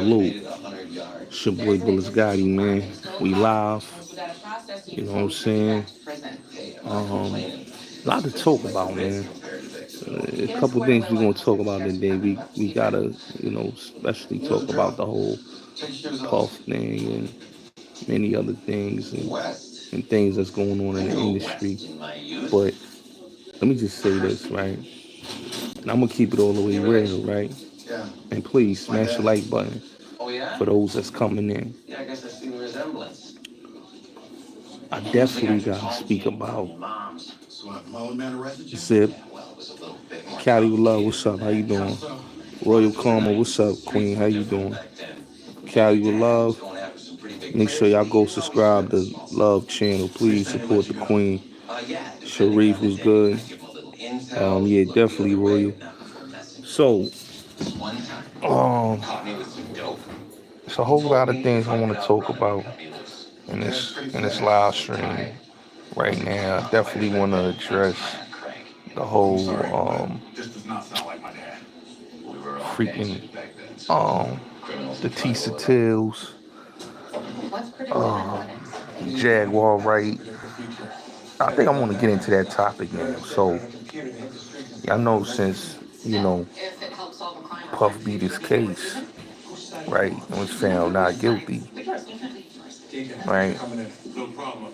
salute. It's your boy Willis Gotti, man. We live. You know what I'm saying? A lot to talk about, man. A couple things we're gonna talk about today. We gotta, especially talk about the whole Puff thing and many other things and things that's going on in the industry. But let me just say this, right? And I'm gonna keep it all the way real, right? And please smash the like button for those that's coming in. I definitely gotta speak about Zip. Cali with Love, what's up? How you doing? Royal Karma, what's up, Queen? How you doing? Cali with Love. Make sure y'all go subscribe to Love channel. Please support the Queen. Sharif was good. Yeah, definitely Royal. So, it's a whole lot of things I want to talk about in this live stream right now. I definitely want to address the whole freaking the Tissa Tails Jaguar, right? I think I want to get into that topic now. So y'all know since Puff beat his case, right, and was found not guilty, right,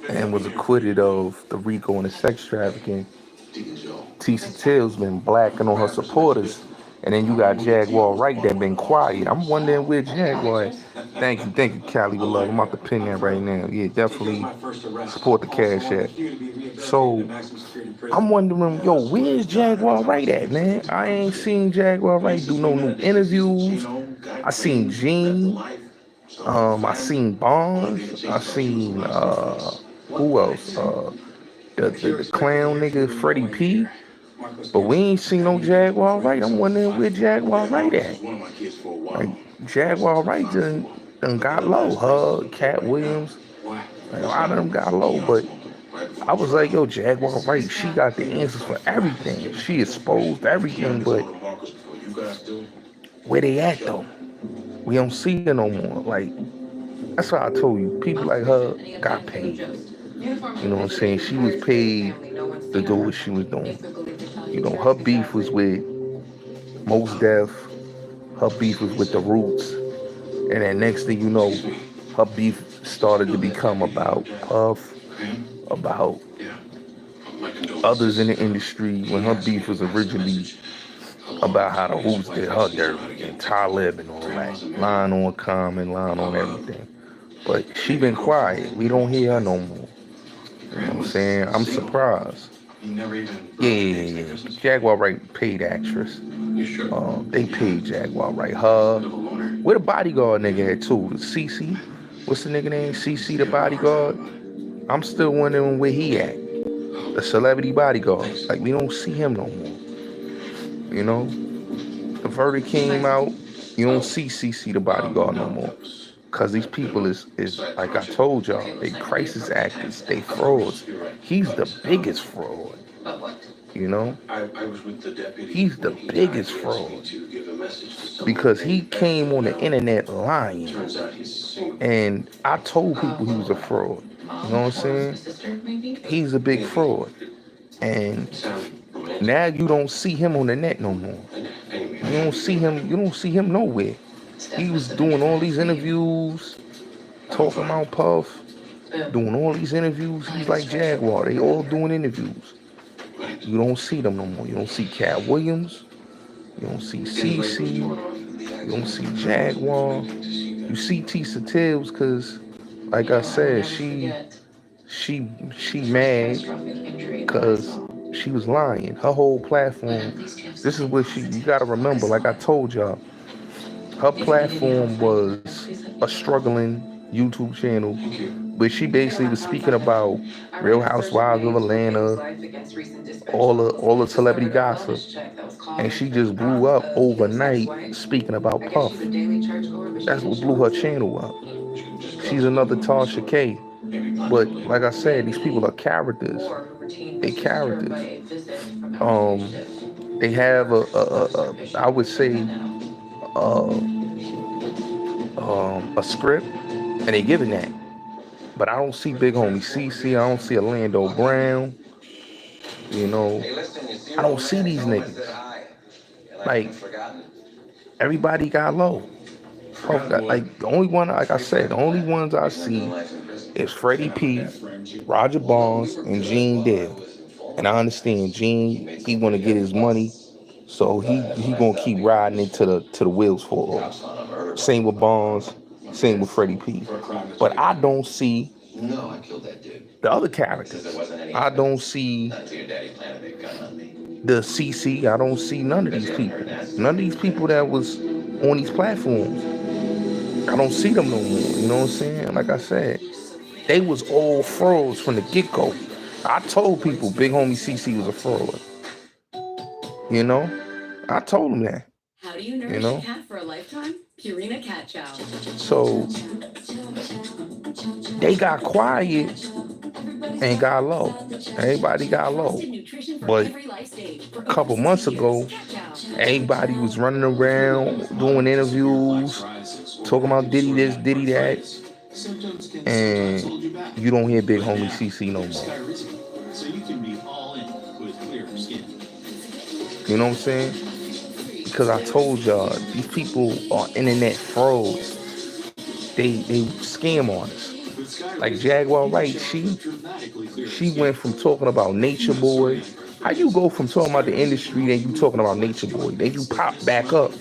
and was acquitted of the RICO and the sex trafficking, Tissa Tails been blacking on her supporters. And then you got Jaguar Wright that been quiet. I'm wondering where Jaguar is. Thank you, Cali with Love. I'm about to pin that right now. Yeah, definitely support the Cash App. So I'm wondering, where's Jaguar Wright at, man? I ain't seen Jaguar Wright do no new interviews. I seen Gene. I seen Bonds. I seen who else? The clown nigga Freddie P. But we ain't seen no Jaguar Wright. I'm wondering where Jaguar Wright at. Like, Jaguar Wright done got low. Cat Williams, a lot of them got low. But I was like, Jaguar Wright, she got the answers for everything. She exposed everything. But where they at, though? We don't see her no more. Like, that's why I told you. People like her got paid. You know what I'm saying? She was paid to do what she was doing. Her beef was with Mos Def. Her beef was with the Roots. And then next thing you know, her beef started to become about Puff, about others in the industry, when her beef was originally about how the Roots did her dirty and Talib and all that. Line on Common, line on everything. But she been quiet. We don't hear her no more. You know what I'm saying? I'm surprised. Yeah. Jaguar Wright paid actress. They paid Jaguar Wright. Her. Where the bodyguard nigga at too? CC? What's the nigga name? CC the bodyguard? I'm still wondering where he at. The celebrity bodyguard. Like, we don't see him no more. The verdict came out. You don't see CC the bodyguard no more. Because these people is like I told y'all, they crisis actors, they frauds. He's the biggest fraud. He's the biggest fraud. Because he came on the internet lying. And I told people he was a fraud. You know what I'm saying? He's a big fraud. And now you don't see him on the net no more. You don't see him nowhere. He was doing all these interviews, talking about Puff, doing all these interviews. He's like Jaguar. They all doing interviews. You don't see them no more. You don't see Cat Williams. You don't see CC. You don't see Jaguar. You see Tissa Tails because, like I said, she mad because she was lying. Her whole platform, this is what you gotta remember, like I told y'all, her platform was a struggling YouTube channel, but she basically was speaking about Real Housewives of Atlanta, all the celebrity gossip, and she just blew up overnight speaking about Puff. That's what blew her channel up. She's another Tasha K. But like I said, these people are characters. They characters. They have I would say, a script, and they giving that. But I don't see Big Homie CC. I don't see Orlando Brown. You know, I don't see these niggas. Like, everybody got low. Puff got, like, the only one, like I said, the only ones I see is Freddie P, Roger Barnes, and Gene Dev. And I understand Gene, he want to get his money, so he gonna keep riding into the wheels fall off. Same with Barnes, same with Freddie P. But I don't see the other characters. I don't see the CC. I don't see none of these people. None of these people that was on these platforms. I don't see them no more. You know what I'm saying? Like I said, they was all frauds from the get-go. I told people Big Homie CC was a fraud. You know? I told them that. How do you nourish a cat for a lifetime? Purina Cat Chow. So they got quiet and got low. Everybody got low. But a couple months ago, everybody was running around doing interviews, talking about Diddy this, Diddy that, and you don't hear Big Homie CC no more. You know what I'm saying? Because I told y'all, these people are internet frauds. They scam artists. Like Jaguar Wright, she went from talking about Nature Boy. How you go from talking about the industry, then you talking about Nature Boy? Then you pop back up.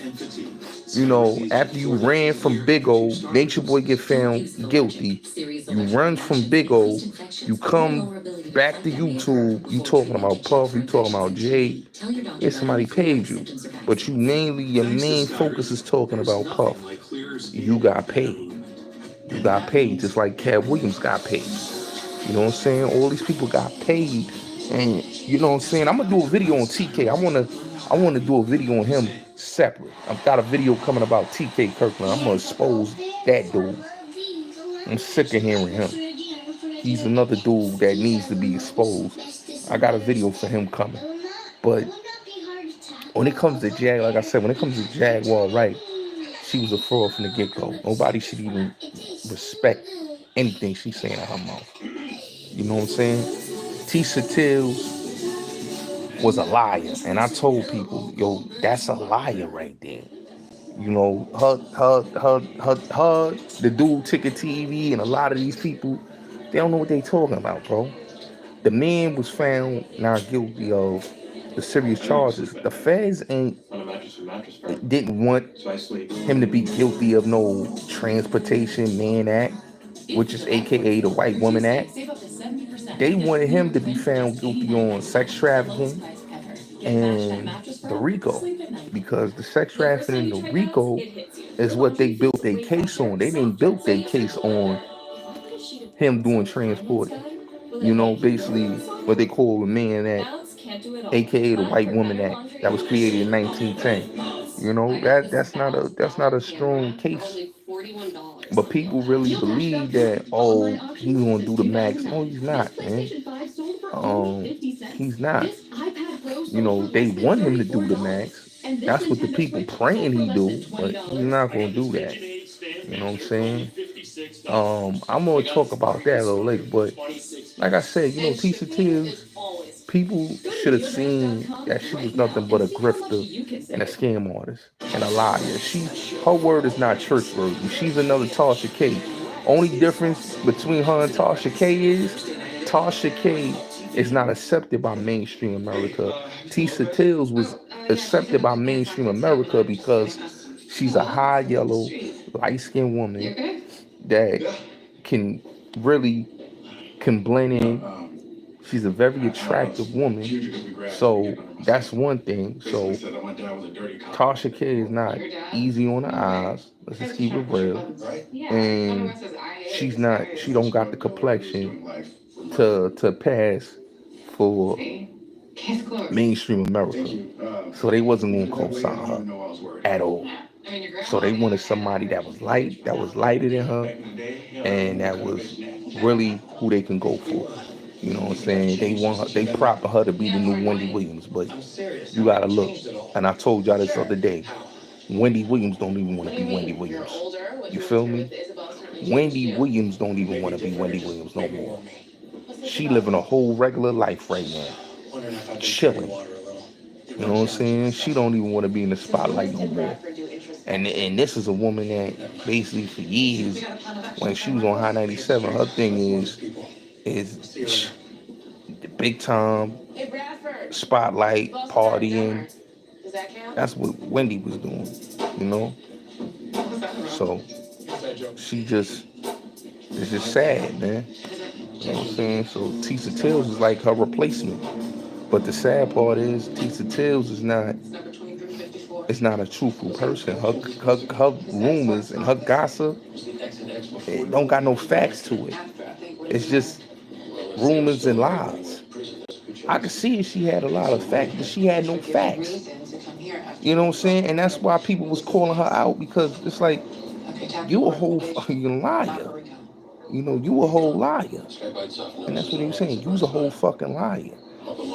You know, after you ran from Big O, Nature Boy get found guilty. You run from Big O, you come back to YouTube, you talking about Puff, you talking about Jay. Yeah, somebody paid you. But your main focus is talking about Puff. You got paid. You got paid, just like Cat Williams got paid. You know what I'm saying? All these people got paid. And you know what I'm saying? I'm gonna do a video on TK. I wanna do a video on him separate. I've got a video coming about TK Kirkland. I'm gonna expose that dude. I'm sick of hearing him. He's another dude that needs to be exposed. I got a video for him coming. But when it comes to like I said, when it comes to Jaguar Wright, she was a fraud from the get-go. Nobody should even respect anything she's saying out her mouth. You know what I'm saying? Tissa Tails was a liar. And I told people, yo, that's a liar right there. You know, the dude Ticket TV and a lot of these people, they don't know what they talking about, bro. The man was found not guilty of the serious charges. The feds didn't want him to be guilty of no Transportation Man Act, which is AKA the White Woman Act. They wanted him to be found guilty on sex trafficking and the RICO, because the sex trafficking and the RICO is what they built their case on. They didn't build their case on him doing transporting. You know, basically what they call the Man Act, aka the White Woman Act, that was created in 1910. You know, that's not a strong case. But people really believe that, oh, he's gonna do the max. No, he's not, man. He's not. You know, they want him to do the max. That's what the people praying he do, but he's not gonna do that. You know what I'm saying? I'm gonna talk about that a little later, but like I said, you know, Tisa Tails, people should have seen that she was nothing but a grifter and a scam artist and a liar. Her word is not church worthy. She's another Tasha K. Only difference between her and Tasha K is Tasha K is not accepted by mainstream America. Tisa Tails was accepted by mainstream America because she's a high yellow, light-skinned woman that can blend in. She's a very attractive woman. So that's one thing. So Tasha K is not easy on the eyes. Let's just keep it real. And she don't got the complexion to pass for mainstream America. So they wasn't gonna co-sign her at all. So they wanted somebody that was lighter than her, and that was really who they can go for. You know what I'm saying? They proper her to be the new Wendy Williams, but you gotta look. And I told y'all this other day, Wendy Williams don't even want to be Wendy Williams. You feel me? Wendy Williams don't even want to be Wendy Williams no more. She living a whole regular life right now, chilling. You know what I'm saying? She don't even want to be in the spotlight no more. And this is a woman that basically for years, when she was on High 97, her thing is the big time spotlight partying. That's what Wendy was doing, you know. So she just it's just sad, man. You know what I'm saying? So Tissa Tails is like her replacement. But the sad part is Tissa Tails is not it's not a truthful person. Her rumors and her gossip, it don't got no facts to it. It's just rumors and lies. I could see if she had a lot of facts, but she had no facts. You know what I'm saying? And that's why people was calling her out, because it's like, you a whole fucking liar. You know, you a whole liar. And that's what he was saying. You was a whole fucking liar.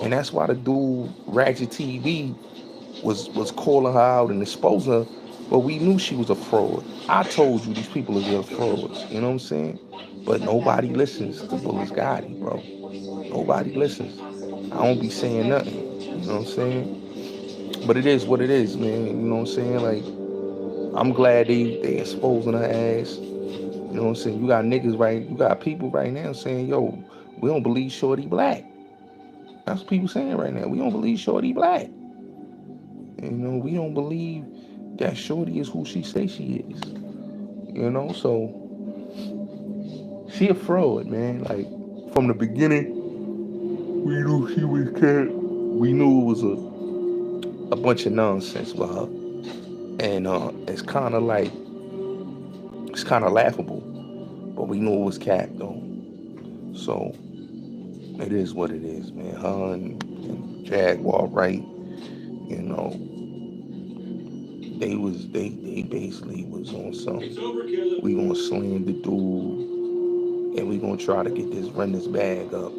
And that's why the dude, Ratchet TV, was calling her out and exposing her. But we knew she was a fraud. I told you these people are just frauds. You know what I'm saying? But nobody listens to Bullis Gotti, bro. Nobody listens. I don't be saying nothing. You know what I'm saying? But it is what it is, man. You know what I'm saying? Like, I'm glad they exposing her ass. You know what I'm saying? You got niggas right, you got people right now saying, yo, we don't believe Shorty black. That's what people saying right now. We don't believe Shorty black. You know, we don't believe that Shorty is who she say she is. You know, so she a fraud, man. Like, from the beginning, we knew she was cat. We knew it was a bunch of nonsense with her. And it's kind of like, it's kind of laughable. But we knew it was cat, though. So it is what it is, man. Her and Jaguar, right? You know, they basically was on something. We gonna slam the dude, and we gonna try to get run this bag up.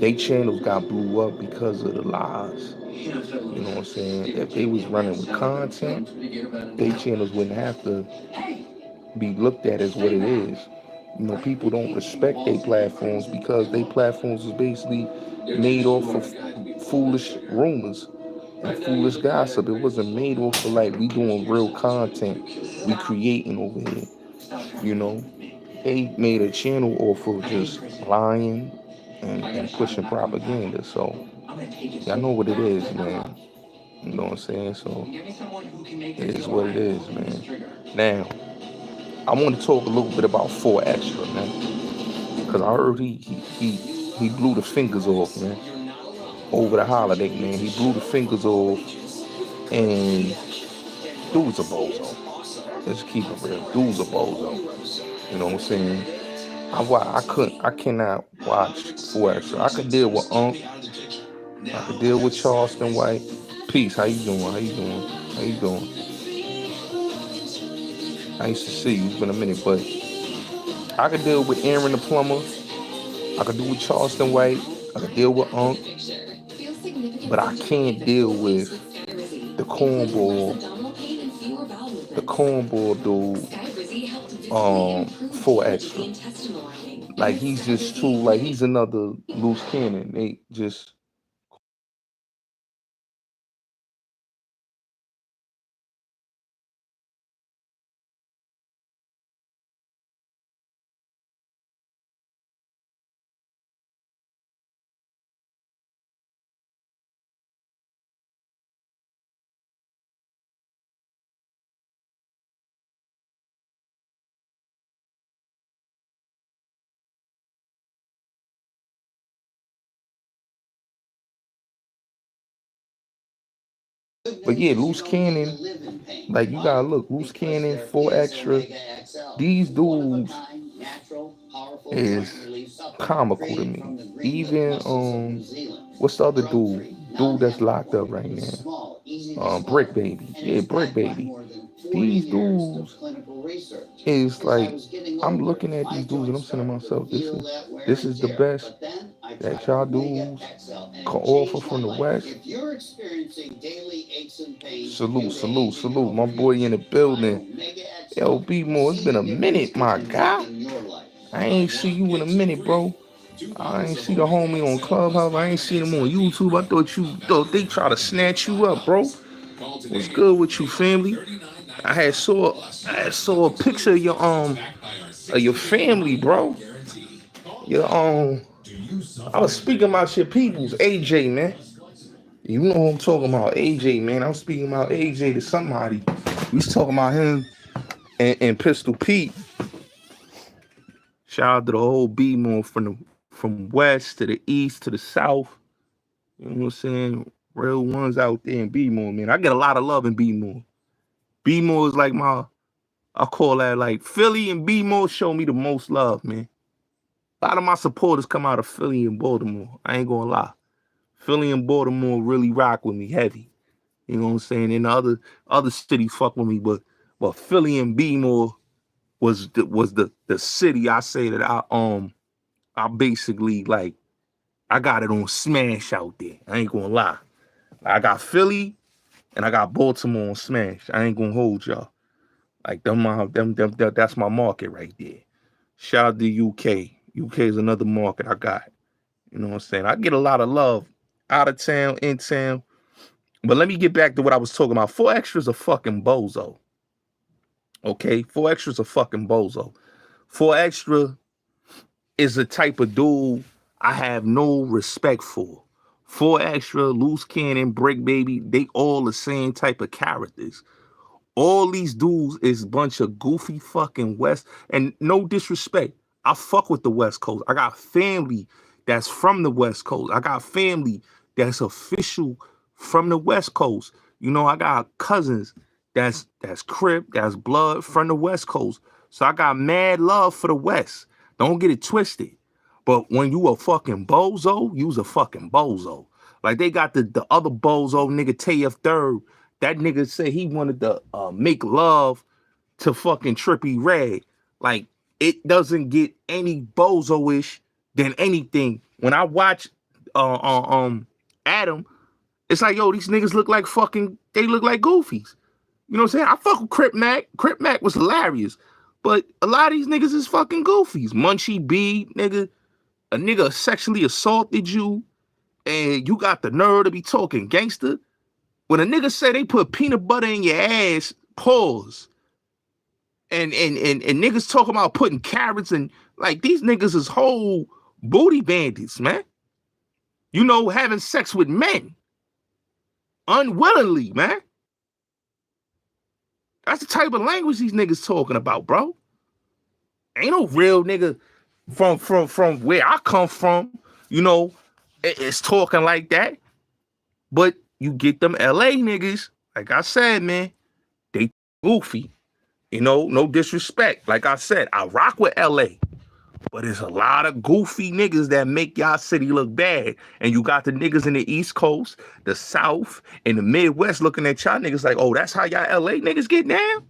They channels got blew up because of the lies. You know what I'm saying? If they was running with content, they channels wouldn't have to be looked at as what it is. You know, people don't respect their platforms because their platforms is basically made off of foolish rumors and foolish gossip. It wasn't made off of like we doing real content, we creating over here. You know, they made a channel off of just lying and pushing propaganda. So y'all know what it is, man. You know what I'm saying? So it is what it is, man. Now, I want to talk a little bit about 4Extra, man, because I heard he blew the fingers off, man, over the holiday, man. He blew the fingers off, and dude's a bozo. Let's keep it real. Dude's a bozo. You know what I'm saying? I cannot watch 4Extra. I could deal with I could deal with Charleston White. Peace. How you doing? How you doing? How you doing? I used to see you. It's been a minute, but I could deal with Aaron the Plumber. I could deal with Charleston White. I could deal with but I can't deal with the cornball dude, 4Extra. Like, he's just too, like, he's another loose cannon. They just but yeah, loose cannon. Like, you gotta look, loose cannon, 4Extra. These dudes is comical to me. Even what's the other dude? Dude that's locked up right now. Brick Baby. Yeah, Brick Baby. These dudes is like, I'm looking at these dudes and I'm saying to myself, this is the best that y'all dudes can offer from the West. Salute, salute, salute. My boy in the building. Yo, B More, it's been a minute, my guy. I ain't see you in a minute, bro. I ain't see the homie on Clubhouse. I ain't seen him on YouTube. I thought they try to snatch you up, bro. What's good with you, family? I had saw a picture of your family, bro. Your I was speaking about your peoples, AJ, man. You know who I'm talking about, AJ, man. I was speaking about AJ to somebody. We was talking about him and Pistol Pete. Shout out to the whole B-More from west to the east to the south. You know what I'm saying? Real ones out there in B-More, man. I get a lot of love in B-More. B-More is like I call that like Philly and B-More show me the most love, man. A lot of my supporters come out of Philly and Baltimore. I ain't gonna lie. Philly and Baltimore really rock with me heavy. You know what I'm saying? And the other cities fuck with me, but Philly and B-More was the city I say that I basically like I got it on smash out there. I ain't gonna lie. I got Philly and I got Baltimore on smash. I ain't gonna hold y'all. Like them that's my market right there. Shout out to UK. UK is another market I got. You know what I'm saying? I get a lot of love out of town, in town. But let me get back to what I was talking about. 4Extra's a fucking bozo. Okay? 4Extra's a fucking bozo. 4Extra is the type of dude I have no respect for. 4Extra, Loose Cannon, Brick Baby, they all the same type of characters. All these dudes is a bunch of goofy fucking West. And no disrespect, I fuck with the West Coast. I got family that's from the West Coast. I got family that's official from the West Coast. You know, I got cousins that's Crip, that's blood from the West Coast. So I got mad love for the West. Don't get it twisted. But when you a fucking bozo, you's a fucking bozo. Like they got the other bozo nigga TF3rd. That nigga said he wanted to make love to fucking Trippie Redd. Like it doesn't get any bozo-ish than anything. When I watch Adam, it's like, yo, these niggas look like they look like goofies. You know what I'm saying? I fuck with Crip Mac. Crip Mac was hilarious. But a lot of these niggas is fucking goofies. Munchie B, nigga. A nigga sexually assaulted you and you got the nerve to be talking gangster. When a nigga say they put peanut butter in your ass, pause. And niggas talking about putting carrots and like these niggas is whole booty bandits, man. You know, having sex with men. Unwillingly, man. That's the type of language these niggas talking about, bro. Ain't no real nigga from where I come from, you know, it's talking like that. But you get them LA niggas, like I said, man, they goofy. You know, no disrespect. Like I said, I rock with LA. But there's a lot of goofy niggas that make y'all city look bad. And you got the niggas in the East Coast, the South, and the Midwest looking at y'all niggas like, oh, that's how y'all LA niggas get down?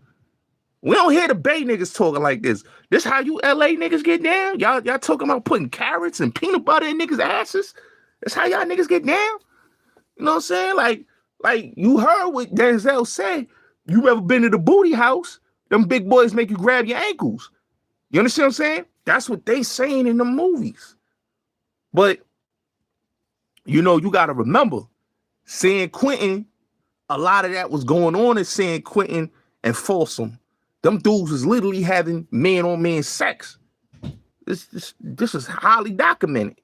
We don't hear the Bay niggas talking like this. This how you LA niggas get down? Y'all talking about putting carrots and peanut butter in niggas' asses? That's how y'all niggas get down? You know what I'm saying? Like you heard what Denzel said. You ever been to the booty house? Them big boys make you grab your ankles. You understand what I'm saying? That's what they saying in the movies. But, you know, you got to remember, San Quentin, a lot of that was going on in San Quentin and Folsom. Them dudes was literally having man-on-man sex. This is highly documented.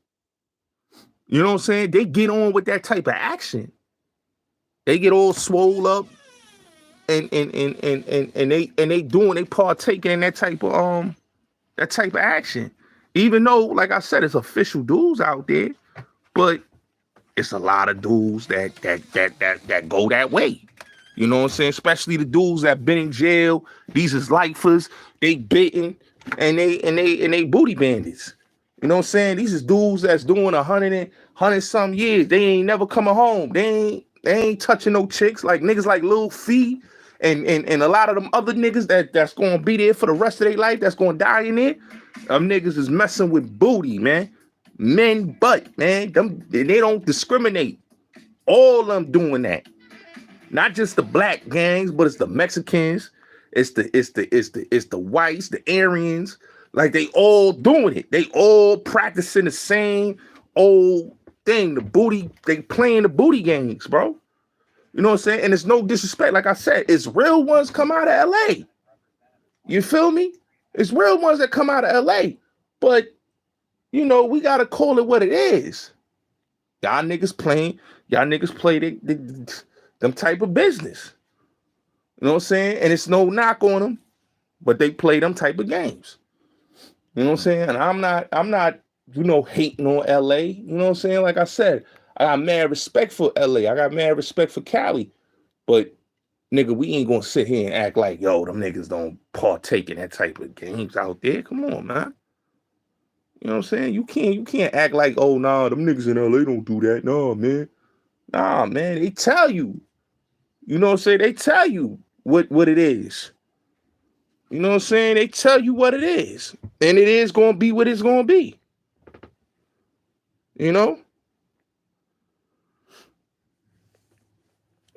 You know what I'm saying? They get on with that type of action. They get all swole up and they partaking in that type of action. Even though, like I said, it's official dudes out there, but it's a lot of dudes that go that way. You know what I'm saying? Especially the dudes that been in jail. These is lifers. They bitten and they booty bandits. You know what I'm saying? These is dudes that's doing 100 some years. They ain't never coming home. They ain't touching no chicks like niggas like Lil Fee and a lot of them other niggas that's gonna be there for the rest of their life. That's gonna die in there. Them niggas is messing with booty, man. Men butt, man. They don't discriminate. All of them doing that. Not just the black gangs, but it's the Mexicans. it's the whites, the Aryans. Like they all doing it. They all practicing the same old thing. The booty, they playing the booty games, bro. You know what I'm saying? And it's no disrespect. Like I said, it's real ones come out of LA. You feel me? It's real ones that come out of LA. But, you know, we got to call it what it is. Y'all niggas play them type of business. You know what I'm saying? And it's no knock on them, but they play them type of games. You know what I'm saying? And I'm not, you know, hating on LA. You know what I'm saying? Like I said, I got mad respect for LA. I got mad respect for Cali. But nigga, we ain't gonna sit here and act like, yo, them niggas don't partake in that type of games out there. Come on, man. You know what I'm saying? You can't act like, oh, nah, them niggas in LA don't do that. No, man. Nah, man, they tell you. You know what I'm saying? They tell you what it is. You know what I'm saying? They tell you what it is. And it is gonna be what it's gonna be. You know?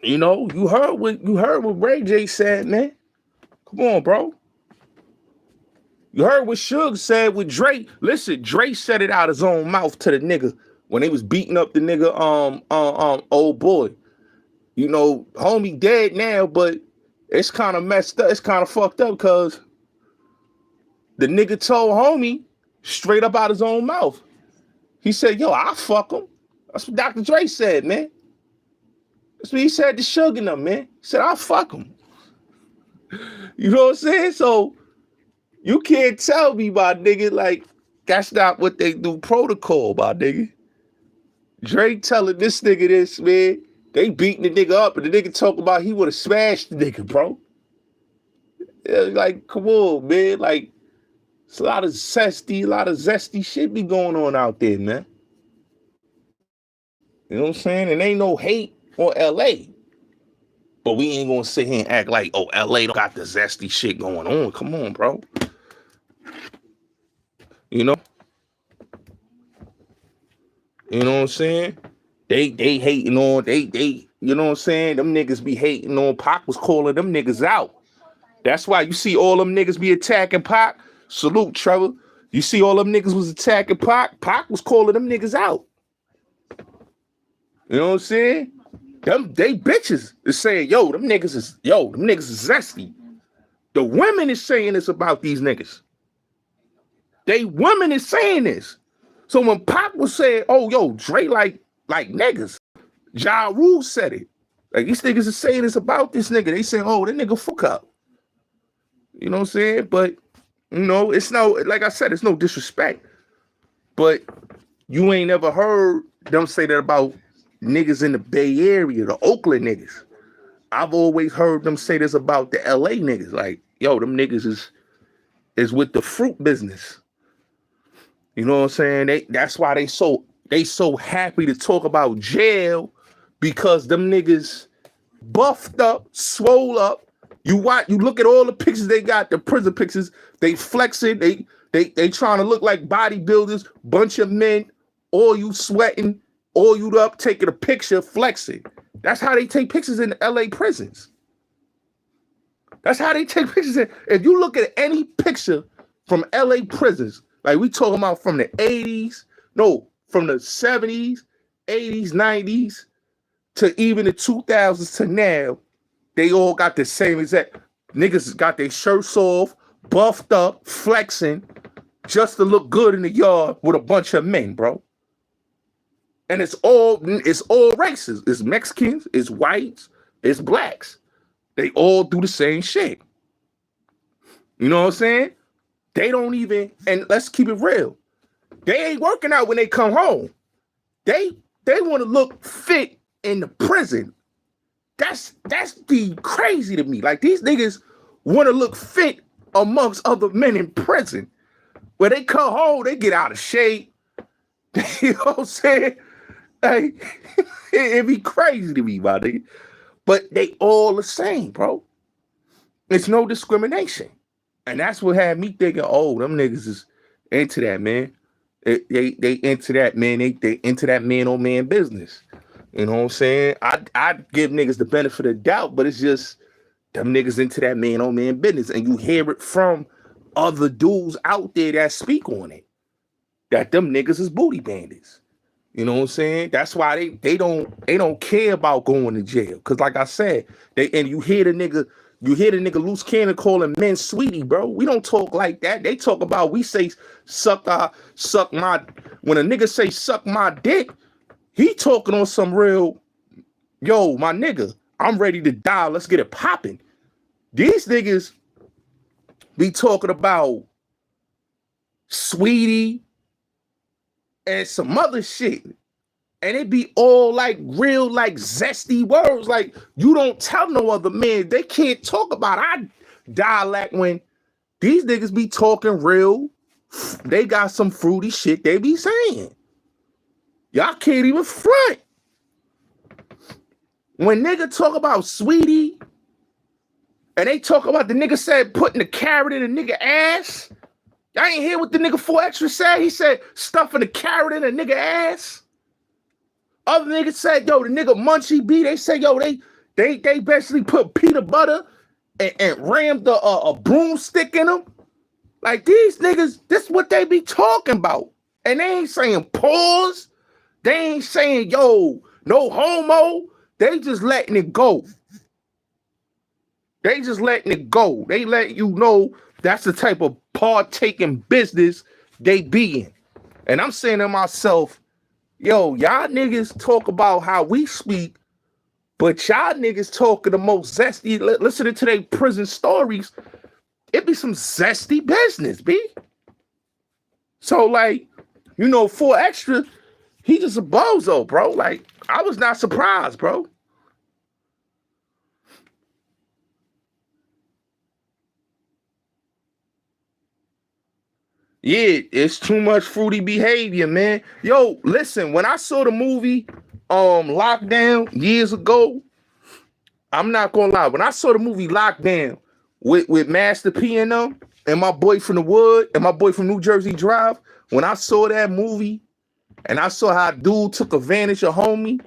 You know, you heard what Ray J said, man. Come on, bro. You heard what Suge said with Drake. Listen, Drake said it out his own mouth to the nigga when they was beating up the nigga old boy. You know, homie dead now, but it's kind of messed up. It's kind of fucked up because the nigga told homie straight up out his own mouth. He said, yo, I'll fuck him. That's what Dr. Dre said, man. That's what he said to Suge and them, man. He said, I'll fuck him. You know what I'm saying? So you can't tell me, my nigga, like, that's not what they do protocol, my nigga. Dre telling this nigga this, man. They beating the nigga up, and the nigga talking about he would have smashed the nigga, bro. Yeah, like, come on, man. Like, it's a lot of zesty shit be going on out there, man. You know what I'm saying? And ain't no hate on LA. But we ain't gonna sit here and act like, oh, LA don't got the zesty shit going on. Come on, bro. You know? You know what I'm saying? They hating on, they, you know what I'm saying? Them niggas be hating on. Pac was calling them niggas out. That's why you see all them niggas be attacking Pac. Salute, Trevor. You see all them niggas was attacking Pac. Pac was calling them niggas out. You know what I'm saying? They bitches is saying, yo, them niggas is zesty. The women is saying this about these niggas. They women is saying this. So when Pac was saying, oh, yo, Dre like niggas, Ja Rule said it. Like, these niggas is saying this about this nigga. They say, oh, that nigga fuck up. You know what I'm saying? But, you know, it's no, like I said, it's no disrespect. But you ain't never heard them say that about niggas in the Bay Area, the Oakland niggas. I've always heard them say this about the LA niggas. Like, yo, them niggas is with the fruit business. You know what I'm saying? That's why they so happy to talk about jail, because them niggas buffed up, swole up. You look at all the pictures they got, the prison pictures, they flexing, they trying to look like bodybuilders, bunch of men, all you sweating, all you up, taking a picture, flexing. That's how they take pictures in the LA prisons. That's how they take pictures. If you look at any picture from LA prisons, like we talking about from the 80s, no, from the 70s, 80s, 90s, to even the 2000s to now, they all got the same exact. Niggas got their shirts off, buffed up, flexing, just to look good in the yard with a bunch of men, bro. And it's all races. It's Mexicans, it's whites, it's blacks. They all do the same shit. You know what I'm saying? They don't even, and let's keep it real, they ain't working out when they come home. They want to look fit in the prison. That's the crazy to me. Like, these niggas want to look fit amongst other men in prison. When they come home, they get out of shape. You know what I'm saying? Like, it'd be crazy to me, my nigga. But they all the same, bro. It's no discrimination. And that's what had me thinking, oh, them niggas is into that, man. They into that, man. They into that man on man business. You know what I'm saying? I give niggas the benefit of the doubt, but it's just, Them niggas into that man on man business, and you hear it from other dudes out there that speak on it, that them niggas is booty bandits. You know what I'm saying? That's why they don't care about going to jail. Cause like I said, you hear the nigga loose cannon calling men sweetie, bro. We don't talk like that. They talk about, we say suck my, when a nigga say suck my dick, he talking on some real, yo, my nigga, I'm ready to die. Let's get it popping. These niggas be talking about sweetie and some other shit. And it be all like real, like zesty words. Like, you don't tell no other man. They can't talk about our dialect when these niggas be talking real. They got some fruity shit they be saying. Y'all can't even front. When nigga talk about sweetie, and they talk about the nigga said putting the carrot in a nigga ass. Y'all ain't hear what the nigga 4Extra said? He said stuffing the carrot in a nigga ass. Other niggas said, yo, the nigga Munchie B, they say, yo, they basically put peanut butter and rammed a broomstick in them. Like, these niggas, this is what they be talking about. And they ain't saying pause. They ain't saying, yo, no homo. They just letting it go. They just letting it go. They let you know that's the type of partaking business they be in. And I'm saying to myself, yo, y'all niggas talk about how we speak, but y'all niggas talking the most zesty, listening to their prison stories, it be some zesty business, B. So, like, you know, 4Extra, he just a bozo, bro. Like, I was not surprised, bro. Yeah, it's too much fruity behavior, man. Yo, listen, when I saw the movie Lockdown years ago, I'm not gonna lie. When I saw the movie Lockdown with Master P and them and my boy from the Wood and my boy from New Jersey Drive, when I saw that movie and I saw how dude took advantage of homie,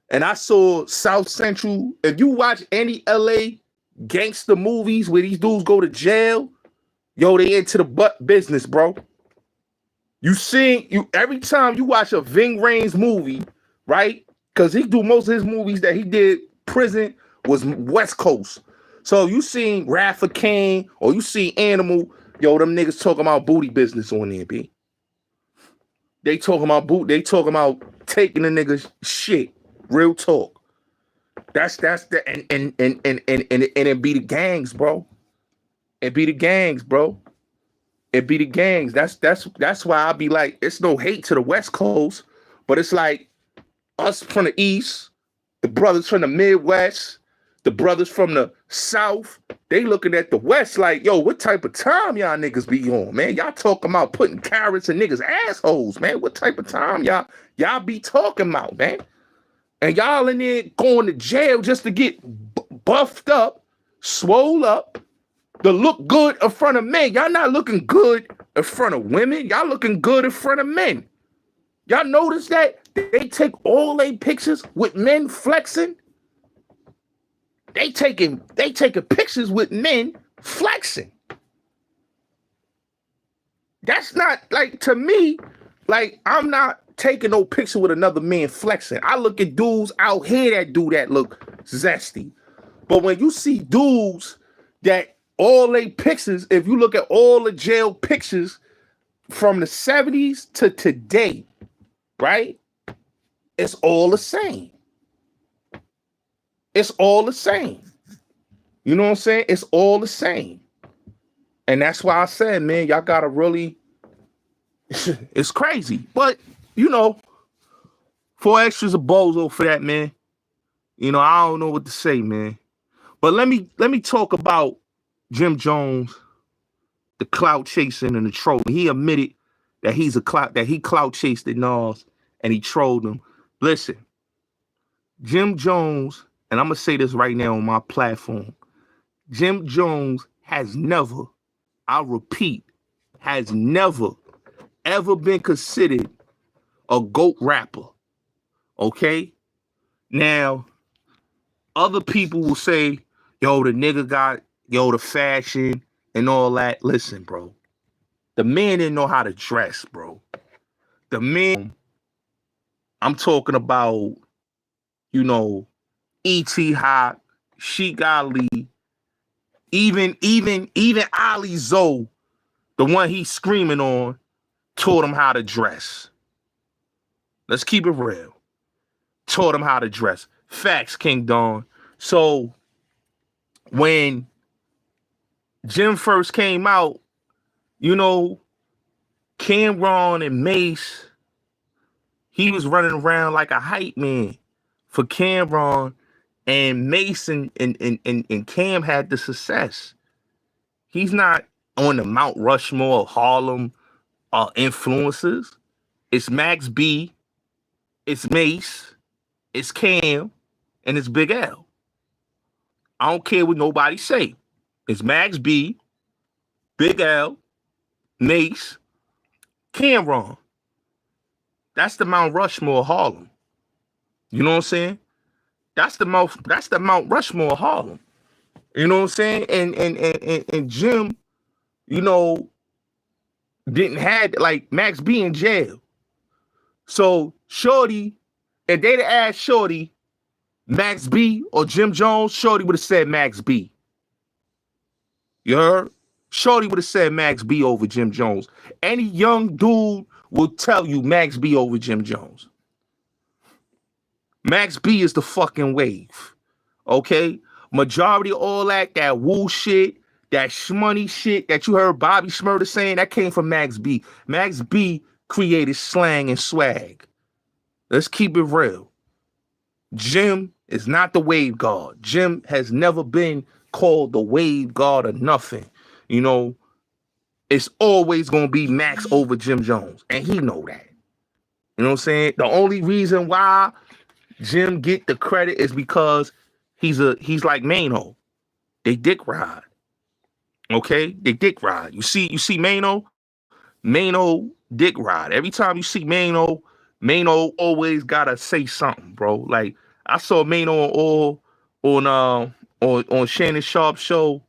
and I saw South Central, if you watch any LA gangster movies where these dudes go to jail, yo, they into the butt business, bro. Every time you watch a Ving Rhames movie, right? Because he do most of his movies that he did prison was West Coast. So you seen Wrath of Cain or you see Animal, yo, them niggas talking about booty business on there, B. They talking about taking the niggas shit. Real talk. That's the and it be the gangs, bro. It be the gangs, bro. It be the gangs. That's why I be like, it's no hate to the West Coast, but it's like us from the East, the brothers from the Midwest, the brothers from the South, they looking at the West like, yo, what type of time y'all niggas be on, man? Y'all talking about putting carrots in niggas' assholes, man. What type of time y'all be talking about, man? And y'all in there going to jail just to get buffed up, swole up, to look good in front of men. Y'all not looking good in front of women. Y'all looking good in front of men. Y'all notice that they take all their pictures with men flexing? They taking pictures with men flexing. That's not, like, to me, like, I'm not taking no picture with another man flexing. I look at dudes out here that do that look zesty. But when you see dudes that all they pictures, if you look at all the jail pictures from the 70s to today, right? It's all the same. It's all the same. You know what I'm saying? It's all the same. And that's why I said, man, y'all gotta really, it's crazy. But, you know, 4Extra's a bozo for that, man. You know, I don't know what to say, man. But let me talk about Jim Jones, the clout chasing and the troll. He admitted that he clout chased the Nas and he trolled him. Listen, Jim Jones, and I'm gonna say this right now on my platform, Jim Jones has never, I repeat, has never ever been considered a GOAT rapper. Okay? Now, other people will say, Yo, the nigga got, yo, the fashion and all that. Listen, bro. The man didn't know how to dress, bro. The man, I'm talking about, you know, E.T. Hawk, Sheik Ali, even Ali Zoe, the one he's screaming on, taught him how to dress. Let's keep it real. Taught him how to dress. Facts, King Don. So when Jim first came out, you know, Cameron and Mace, he was running around like a hype man for Cameron, and Mace and Cam had the success. He's not on the Mount Rushmore of Harlem influences. It's Max B, it's Mace, it's Cam, and it's Big L. I don't care what nobody say. It's Max B, Big L, Mace, Cameron. That's the Mount Rushmore of Harlem. You know what I'm saying? That's the Mount Rushmore of Harlem. You know what I'm saying? And Jim, you know, didn't have, like, Max B in jail. So Shorty, if they'd have asked Shorty Max B or Jim Jones, Shorty would have said Max B. You heard? Shorty would have said Max B over Jim Jones. Any young dude will tell you Max B over Jim Jones. Max B is the fucking wave. Okay? Majority of all that woo shit, that shmoney shit that you heard Bobby Shmurda saying, that came from Max B. Max B created slang and swag. Let's keep it real. Jim is not the wave guard. Jim has never been called the wave guard or nothing. You know, it's always going to be Max over Jim Jones. And he know that. You know what I'm saying? The only reason why Jim get the credit is because he's like Mano. They dick ride. Okay? They dick ride. You see Mano? Mano dick ride. Every time you see Mano always gotta say something, bro. Like, I saw Mano on Shannon Sharp's show.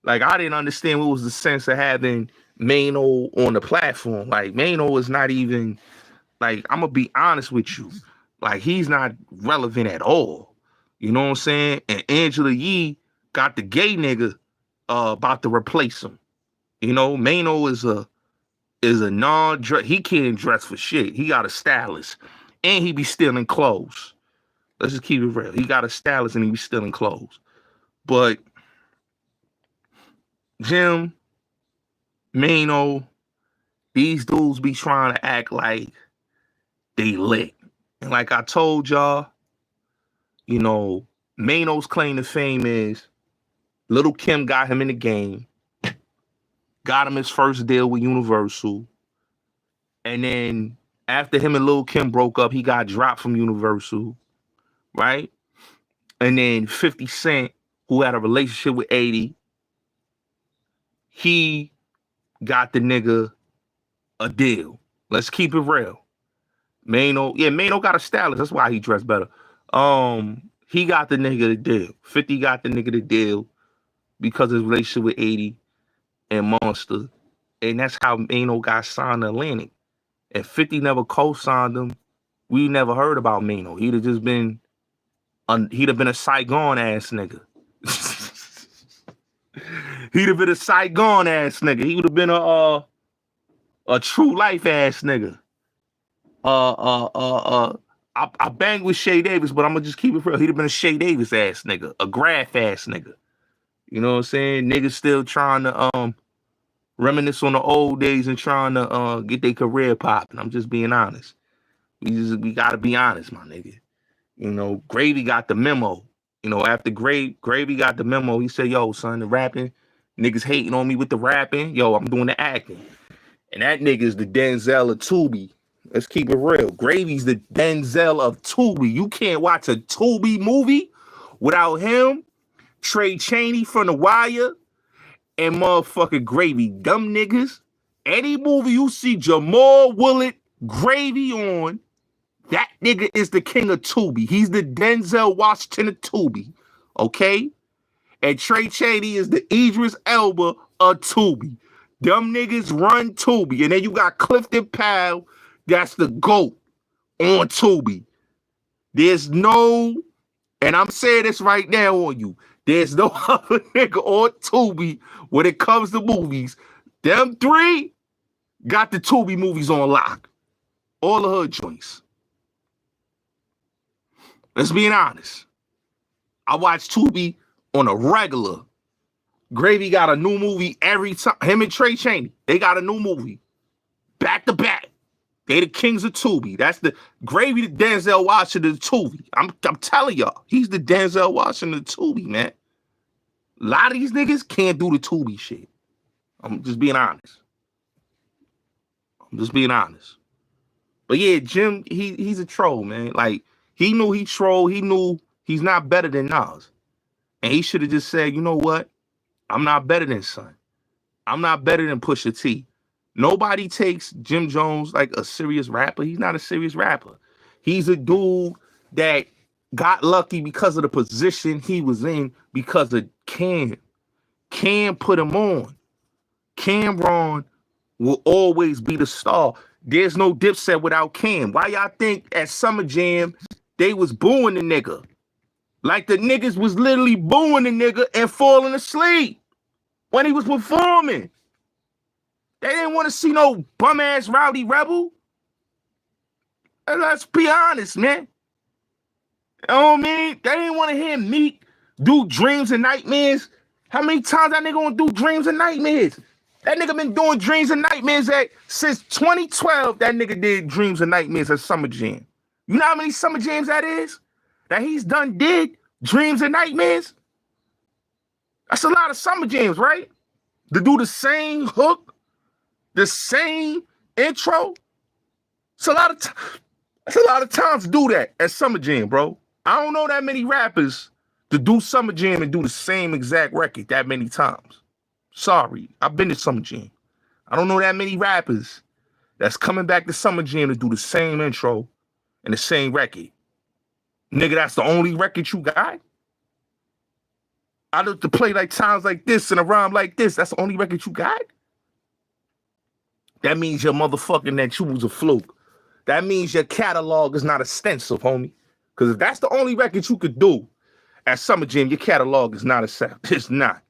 Like, I didn't understand what was the sense of having Mano on the platform. Like, Mano is not even, like, I'm gonna be honest with you. Like, he's not relevant at all. You know what I'm saying? And Angela Yee got the gay nigga about to replace him. You know, Mano is a non-dress. He can't dress for shit. He got a stylist. And he be stealing clothes. Let's just keep it real. He got a stylist and he be stealing clothes. But Jim, Mano, these dudes be trying to act like they lit. And like I told y'all, you know, Mano's claim to fame is Little Kim got him in the game, got him his first deal with Universal. And then after him and Lil Kim broke up, he got dropped from Universal, right? And then 50 Cent, who had a relationship with 80, he got the nigga a deal. Let's keep it real. Mano got a stylist. That's why he dressed better. He got the nigga the deal. 50 got the nigga the deal because of his relationship with 80 and Monster. And that's how Mano got signed to Atlantic. If 50 never co-signed him, we never heard about Mano. He'd have just been, he'd have been a Saigon ass nigga. He'd have been a Saigon ass nigga. He would have been a true life ass nigga. I banged with Shay Davis, but I'm gonna just keep it real. He'd have been a Shay Davis ass nigga, a graph ass nigga. You know what I'm saying? Niggas still trying to reminisce on the old days and trying to get their career popping. I'm just being honest. We gotta be honest, my nigga. You know, Gravy got the memo. You know, after Gravy got the memo, he said, yo, son, the rapping, niggas hating on me with the rapping. Yo, I'm doing the acting. And that nigga's the Denzel of Tubi. Let's keep it real. Gravy's the Denzel of Tubi. You can't watch a Tubi movie without him, Trey Chaney from The Wire, and motherfucking Gravy. Dumb niggas. Any movie you see Jamal Willett Gravy on, that nigga is the king of Tubi. He's the Denzel Washington of Tubi. Okay? And Trey Chaney is the Idris Elba of Tubi. Them niggas run Tubi. And then you got Clifton Powell, that's the GOAT on Tubi. There's no, and I'm saying this right now on you, there's no other nigga on Tubi when it comes to movies. Them three got the Tubi movies on lock. All the hood joints. Let's be honest. I watch Tubi on a regular. Gravy got a new movie every time. Him and Trey Chaney, they got a new movie. Back to back. They the kings of Tubi. That's the Gravy, the Denzel Washington of Tubi. I'm telling y'all, he's the Denzel Washington of Tubi, man. A lot of these niggas can't do the Tubi shit. I'm just being honest. But yeah, Jim, he's a troll, man. Like, he knew he trolled. He knew he's not better than Nas. And he should have just said, you know what? I'm not better than Son. I'm not better than Pusha T. Nobody takes Jim Jones like a serious rapper. He's not a serious rapper. He's a dude that got lucky because of the position he was in because of Cam. Cam put him on. Cameron will always be the star. There's no Dipset without Cam. Why y'all think at Summer Jam they was booing the nigga? Like the niggas was literally booing the nigga and falling asleep when he was performing. They didn't want to see no bum-ass Rowdy Rebel. And let's be honest, man. You know what I mean? They didn't want to hear Meek do Dreams and Nightmares. How many times that nigga gonna do Dreams and Nightmares? That nigga been doing Dreams and Nightmares since 2012. That nigga did Dreams and Nightmares at Summer Jam. You know how many Summer Jams that is? That he's did Dreams and Nightmares? That's a lot of Summer Jams, right? To do the same hook, the same intro. It's a lot of times to do that at Summer Jam, bro. I don't know that many rappers to do Summer Jam and do the same exact record that many times. Sorry, I've been to Summer Jam. I don't know that many rappers that's coming back to Summer Jam to do the same intro and the same record. Nigga, that's the only record you got? I look to play like times like this and a rhyme like this. That's the only record you got? That means your motherfucking that you was a fluke. That means your catalog is not extensive, homie. Because if that's the only record you could do at Summer Jam, your catalog is not extensive. It's not.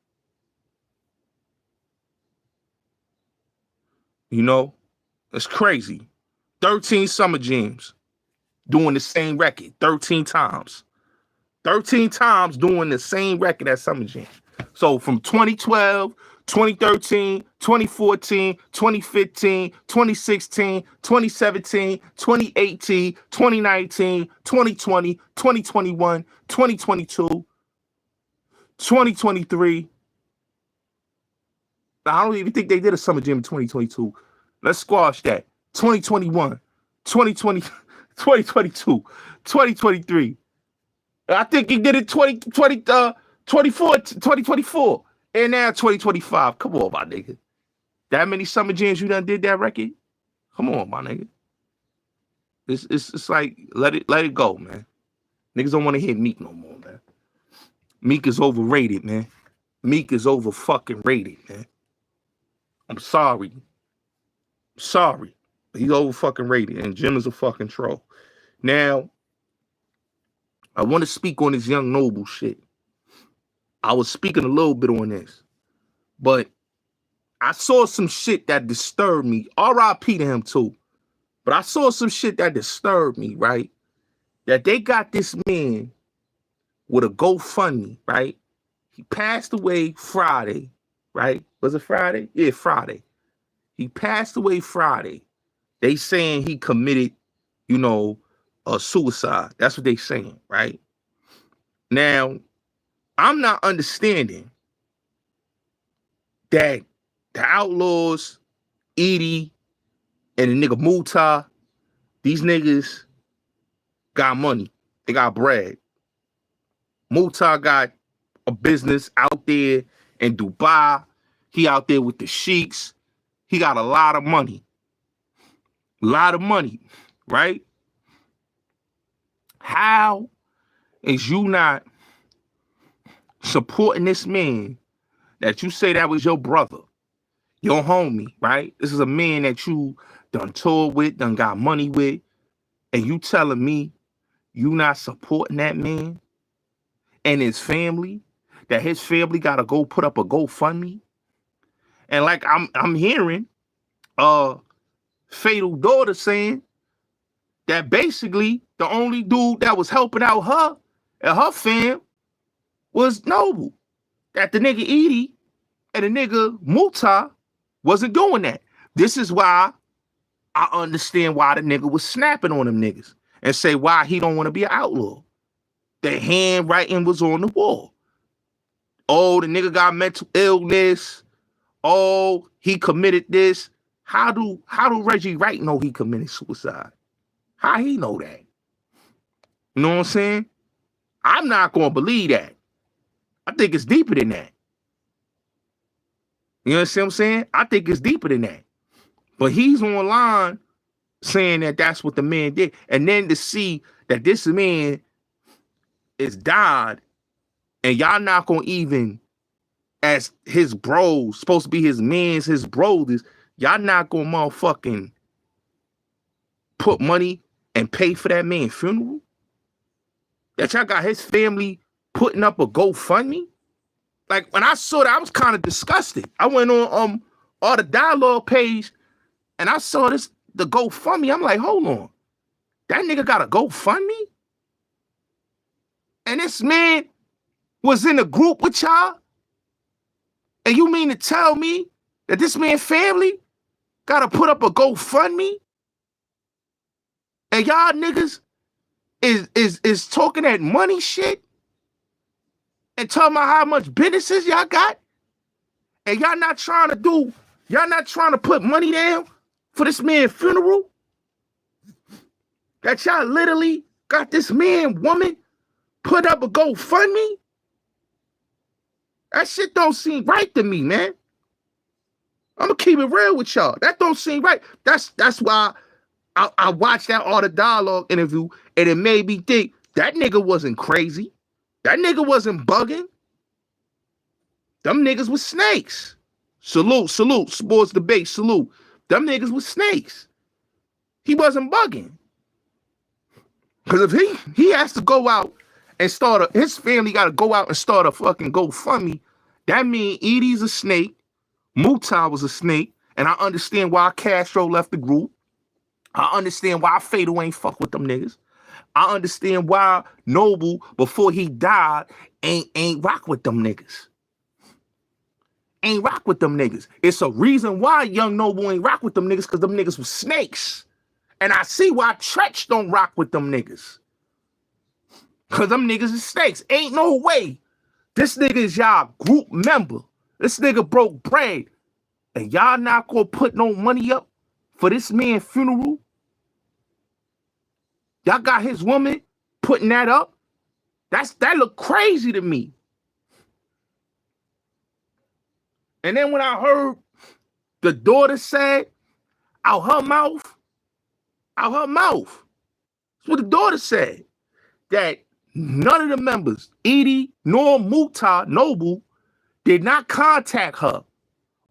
You know? It's crazy. 13 Summer Jams doing the same record 13 times. 13 times doing the same record at Summer Jam. So from 2012, 2013, 2014, 2015, 2016, 2017, 2018, 2019, 2020, 2021, 2022, 2023. I don't even think they did a Summer Jam in 2022. Let's squash that. 2021, 2020, 2022, 2023. I think he did it 2024. And now 2025. Come on, my nigga. That many Summer Jams you done did that record? Come on, my nigga. It's like let it go, man. Niggas don't want to hear Meek no more, man. Meek is overrated, man. Meek is over fucking rated, man. I'm sorry. He's over fucking rated, and Jim is a fucking troll. Now, I want to speak on this Young Noble shit. I was speaking a little bit on this, but I saw some shit that disturbed me. R.I.P. to him too. But I saw some shit that disturbed me, right? That they got this man with a GoFundMe, right? He passed away Friday, right? Was it Friday? Yeah, Friday. He passed away Friday. They saying he committed, a suicide. That's what they saying, right? Now, I'm not understanding that the Outlawz, Edie, and the nigga Muta, these niggas got money. They got bread. Muta got a business out there in Dubai. He out there with the sheiks. He got a lot of money. Right? How is you not supporting this man that you say that was your brother, your homie, right? This is a man that you done toured with, done got money with, and you telling me you not supporting that man and his family, that his family gotta go put up a GoFundMe? And like I'm hearing Fatal daughter saying that basically the only dude that was helping out her and her fam was Noble. That the nigga Edie and the nigga Muta wasn't doing that. This is why I understand why the nigga was snapping on them niggas and say why he don't want to be an outlaw. The handwriting was on the wall. Oh, the nigga got mental illness. Oh, he committed this. How do Reggie Wright know he committed suicide? How he know that? You know what I'm saying? I'm not gonna believe that. I think it's deeper than that. You know what I'm saying? I think it's deeper than that. But he's online saying that that's what the man did. And then to see that this man is died and y'all not gonna even, as his bros, supposed to be his mans, his brothers, y'all not gonna motherfucking put money and pay for that man's funeral? That y'all got his family putting up a GoFundMe? Like, when I saw that, I was kind of disgusted. I went on all the dialogue page and I saw this, the GoFundMe. I'm like, hold on. That nigga got a GoFundMe? And this man was in a group with y'all? And you mean to tell me that this man's family got to put up a GoFundMe? And y'all niggas is talking that money shit and talking about how much businesses y'all got? And y'all not trying to put money down for this man's funeral? That y'all literally got this man, woman, put up a GoFundMe? That shit don't seem right to me, man. I'm gonna keep it real with y'all. That don't seem right. That's why I watched that all the dialogue interview and it made me think that nigga wasn't crazy. That nigga wasn't bugging. Them niggas was snakes. Salute, sports debate, salute. Them niggas was snakes. He wasn't bugging. Because if he has to go out and his family got to go out and start a fucking GoFundMe, that means Edie's a snake, Mutai was a snake, and I understand why Castro left the group. I understand why Fatal ain't fuck with them niggas. I understand why Noble, before he died, ain't rock with them niggas. Ain't rock with them niggas. It's a reason why young Noble ain't rock with them niggas, because them niggas was snakes. And I see why Tretch don't rock with them niggas. Because them niggas is snakes. Ain't no way. This nigga is y'all group member. This nigga broke bread. And y'all not gonna put no money up for this man's funeral? Y'all got his woman putting that up? That look crazy to me. And then when I heard the daughter say out her mouth, that's what the daughter said, that none of the members, Edie nor Muta, Noble, did not contact her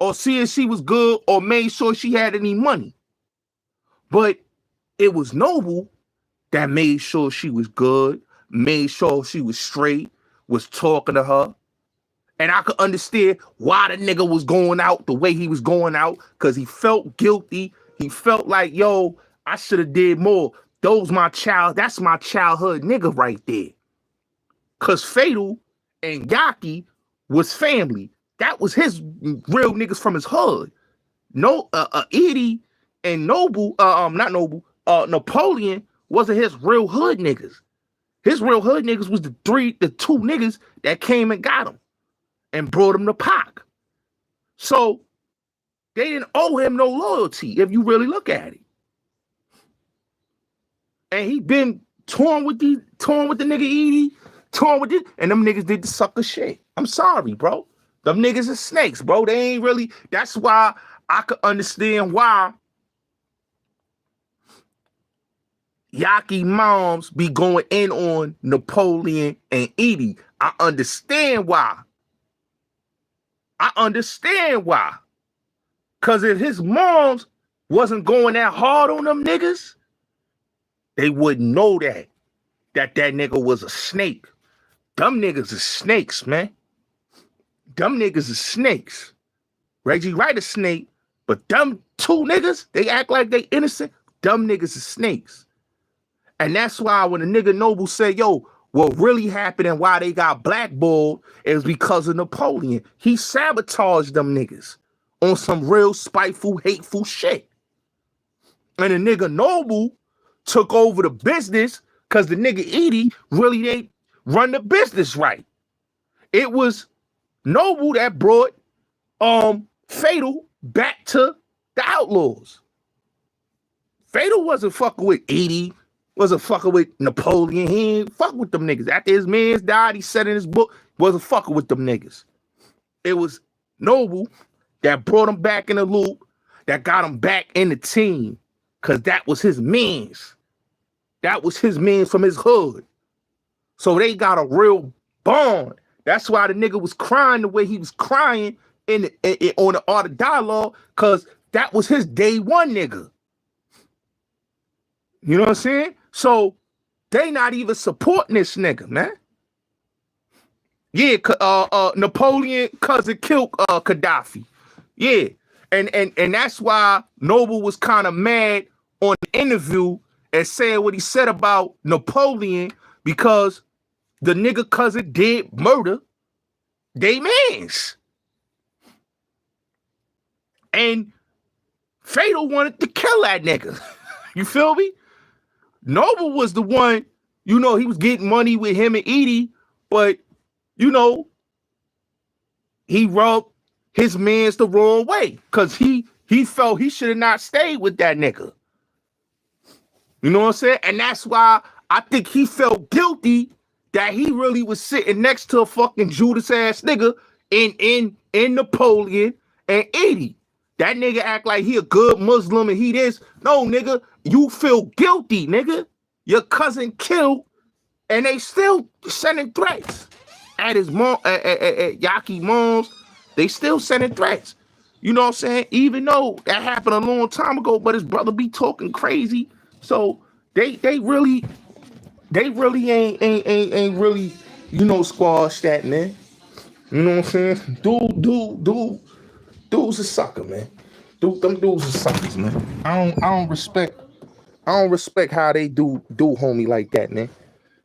or see if she was good or made sure she had any money. But it was Noble that made sure she was good, made sure she was straight, was talking to her. And I could understand why the nigga was going out the way he was going out, because he felt guilty. He felt like, yo, I should have did more. That's my childhood nigga right there. Because Fatal and Yaki was family. That was his real niggas from his hood. No, Edie and Noble, not Noble, Napoleon wasn't his real hood niggas. His real hood niggas was the two niggas that came and got him and brought him to Pac. So they didn't owe him no loyalty if you really look at it. And he been torn with the nigga Edie, torn with it, and them niggas did the sucker shit. I'm sorry, bro. Them niggas are snakes, bro. They ain't really, that's why I could understand why Yaki moms be going in on Napoleon and Edie. I understand why. I understand why. Because if his moms wasn't going that hard on them niggas, they wouldn't know that nigga was a snake. Them niggas are snakes, man. Them niggas are snakes. Reggie Wright a snake, but them two niggas, they act like they innocent. Them niggas are snakes. And that's why when a nigga Noble said, yo, what really happened and why they got blackballed is because of Napoleon. He sabotaged them niggas on some real spiteful, hateful shit. And the nigga Noble took over the business because the nigga Edie really ain't run the business right. It was Noble that brought Fatal back to the Outlawz. Fatal wasn't fucking with Edie, wasn't fucking with Napoleon. He ain't fuck with them niggas. After his man's died, he said in his book, wasn't fucking with them niggas. It was Noble that brought him back in the loop, that got him back in the team, because that was his mans. That was his mans from his hood. So they got a real bond. That's why the nigga was crying the way he was crying on the Art of Dialogue, because that was his day one nigga. You know what I'm saying? So they not even supporting this nigga, man. Yeah, Napoleon cousin killed Gaddafi. Yeah, and that's why Noble was kind of mad on the interview and saying what he said about Napoleon, because the nigga cousin did murder they mans. And Fatal wanted to kill that nigga. You feel me? Noble was the one, you know, he was getting money with him and Edie, but, you know, he rubbed his mans the wrong way because he felt he should have not stayed with that nigga. You know what I'm saying? And that's why I think he felt guilty that he really was sitting next to a fucking Judas ass nigga in Napoleon and Edie. That nigga act like he a good Muslim and he this. No, nigga, you feel guilty, nigga. Your cousin killed and they still sending threats at his mom, at Yaki mom's. They still sending threats. You know what I'm saying? Even though that happened a long time ago, but his brother be talking crazy. So they really ain't really, you know, squash that, man. You know what I'm saying? Dude's a sucker, man. Them dudes are suckers, man. I don't respect how they do homie like that, man.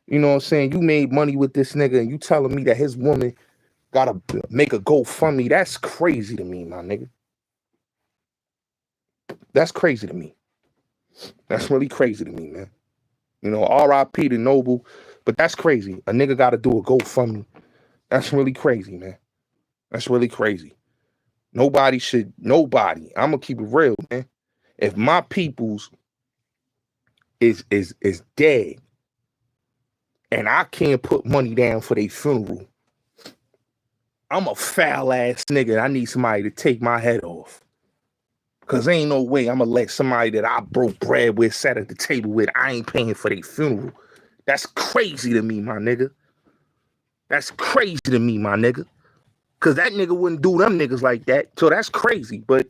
You know what I'm saying? You made money with this nigga and you telling me that his woman gotta make a GoFundMe. That's crazy to me, my nigga. That's crazy to me. That's really crazy to me, man. You know, R.I.P. to Noble, but that's crazy. A nigga gotta do a GoFundMe. That's really crazy, man. That's really crazy. Nobody, I'm gonna keep it real, man. If my people's is dead and I can't put money down for their funeral, I'm a foul ass nigga. I need somebody to take my head off. Cause ain't no way I'm gonna let somebody that I broke bread with, sat at the table with, I ain't paying for their funeral. That's crazy to me, my nigga. That's crazy to me, my nigga. Cause that nigga wouldn't do them niggas like that. So that's crazy. But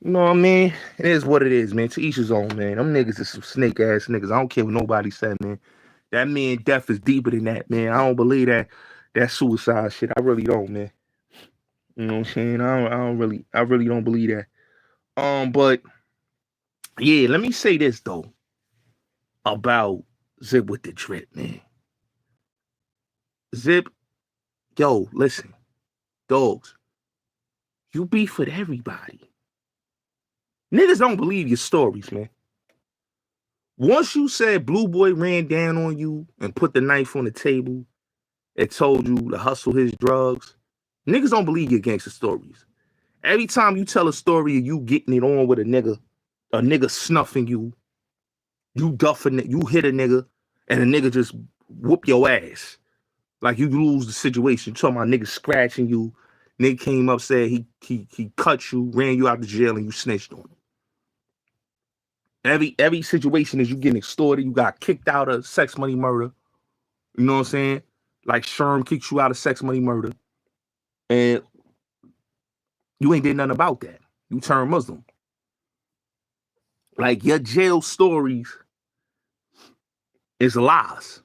you know what I mean? It is what it is, man. To each his own, man. Them niggas is some snake ass niggas. I don't care what nobody said, man. That man death is deeper than that, man. I don't believe that suicide shit. I really don't, man. You know what I'm saying? I really don't believe that. But yeah, let me say this though about Zipwitthedrip, man. Zip, yo, listen, dogs, you beef with everybody. Niggas don't believe your stories, man. Once you said Blue Boy ran down on you and put the knife on the table and told you to hustle his drugs, niggas don't believe your gangster stories. Every time you tell a story of you getting it on with a nigga snuffing you, you duffing it, you hit a nigga, and a nigga just whoop your ass. Like you lose the situation. Talking about nigga scratching you. Nigga came up, said he cut you, ran you out the jail, and you snitched on him. Every situation is you getting extorted, you got kicked out of sex, money, murder. You know what I'm saying? Like Sherm kicked you out of Sex Money Murder. And you ain't did nothing about that. You turned Muslim. Like your jail stories is lies.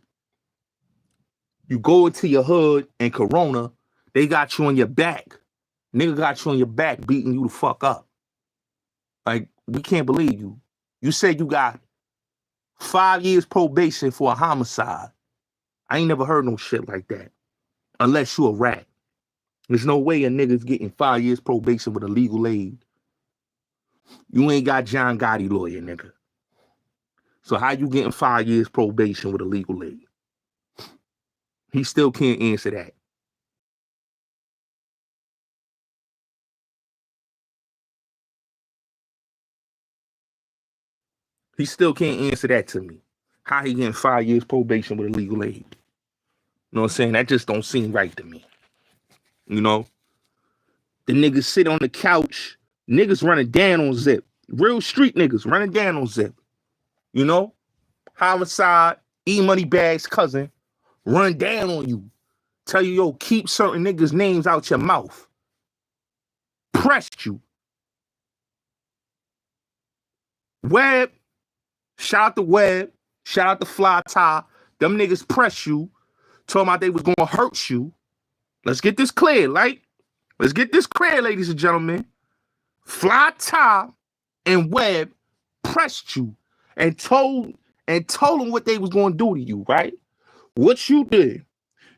You go into your hood and Corona, they got you on your back. Nigga got you on your back beating you the fuck up. Like, we can't believe you. You said you got 5 years probation for a homicide. I ain't never heard no shit like that. Unless you a rat. There's no way a nigga's getting 5 years probation with a legal aid. You ain't got John Gotti lawyer, nigga. So how you getting 5 years probation with a legal aid? He still can't answer that. He still can't answer that to me. How he getting 5 years probation with a legal aid? You know what I'm saying? That just don't seem right to me. You know? The niggas sit on the couch. Niggas running down on Zip. Real street niggas running down on Zip. You know? Homicide, E-Money Bag's cousin, run down on you. Tell you, yo, keep certain niggas' names out your mouth. Pressed you. Webb, shout out to Webb, shout out to Fly Tie. Them niggas press you, told them they was gonna hurt you. Let's get this clear, right? Let's get this clear, ladies and gentlemen. Fly Tie and Webb pressed you and told them what they was gonna do to you, right? What you did,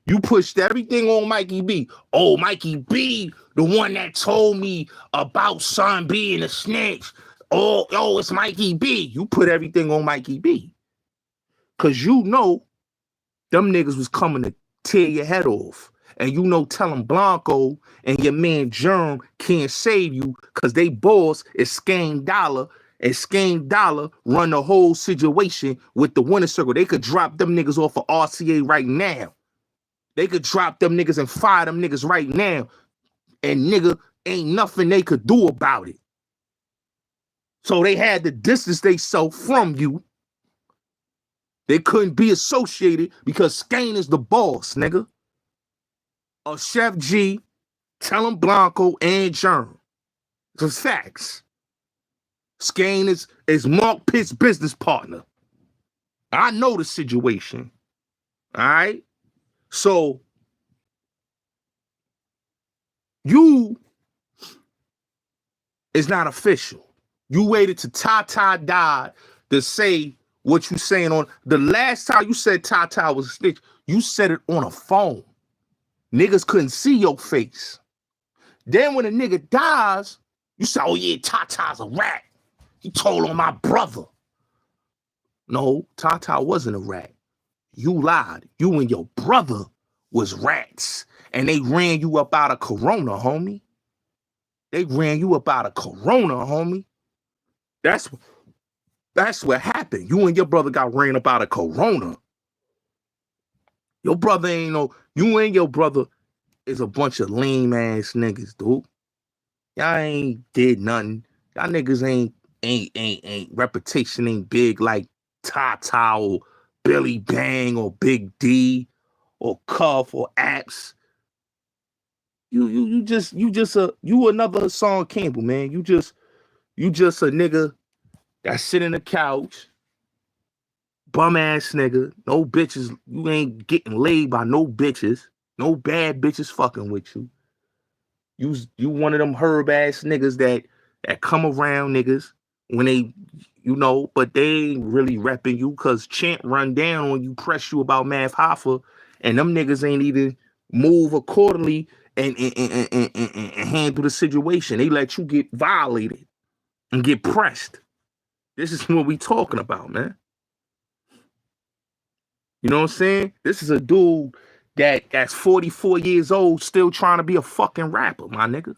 you pushed everything on Mikey B. Oh, Mikey B, the one that told me about son being a snitch. Oh, it's Mikey B. You put everything on Mikey B. Because you know them niggas was coming to tear your head off. And you know telling Blanco and your man Germ can't save you because they boss is Skane Dollar. And Skane Dollar run the whole situation with the winner circle. They could drop them niggas off of RCA right now. They could drop them niggas and fire them niggas right now. And nigga, ain't nothing they could do about it. So they had to distance themselves from you. They couldn't be associated because Skane is the boss, nigga. Or Chef G, Tellin Blanco, and Germ. It's facts. Skane is Mark Pitt's business partner. I know the situation. All right? So, you is not official. You waited till Tata died to say what you saying on. The last time you said Tata was a snitch, you said it on a phone. Niggas couldn't see your face. Then when a nigga dies, you say, oh yeah, Tata's a rat. He told on my brother. No, Tata wasn't a rat. You lied. You and your brother was rats. And they ran you up out of Corona, homie. They ran you up out of Corona, homie. That's what happened. You and your brother got ran up out of Corona. Your brother ain't no, you and your brother is a bunch of lame ass niggas, dude. Y'all ain't did nothing. Y'all niggas ain't reputation ain't big like Tata or Billy Bang or Big D or Cuff or Apps. You another Hassan Campbell, man. You just a nigga that sit in the couch, bum ass nigga, no bitches. You ain't getting laid by no bitches, no bad bitches fucking with you. You one of them herb ass niggas that come around niggas when they, you know, but they ain't really repping you because Champ run down on you, press you about Math Hoffa, and them niggas ain't even move accordingly and handle the situation. They let you get violated and get pressed. This is what we talking about, man. You know what I'm saying? This is a dude that's 44 years old, still trying to be a fucking rapper, my nigga.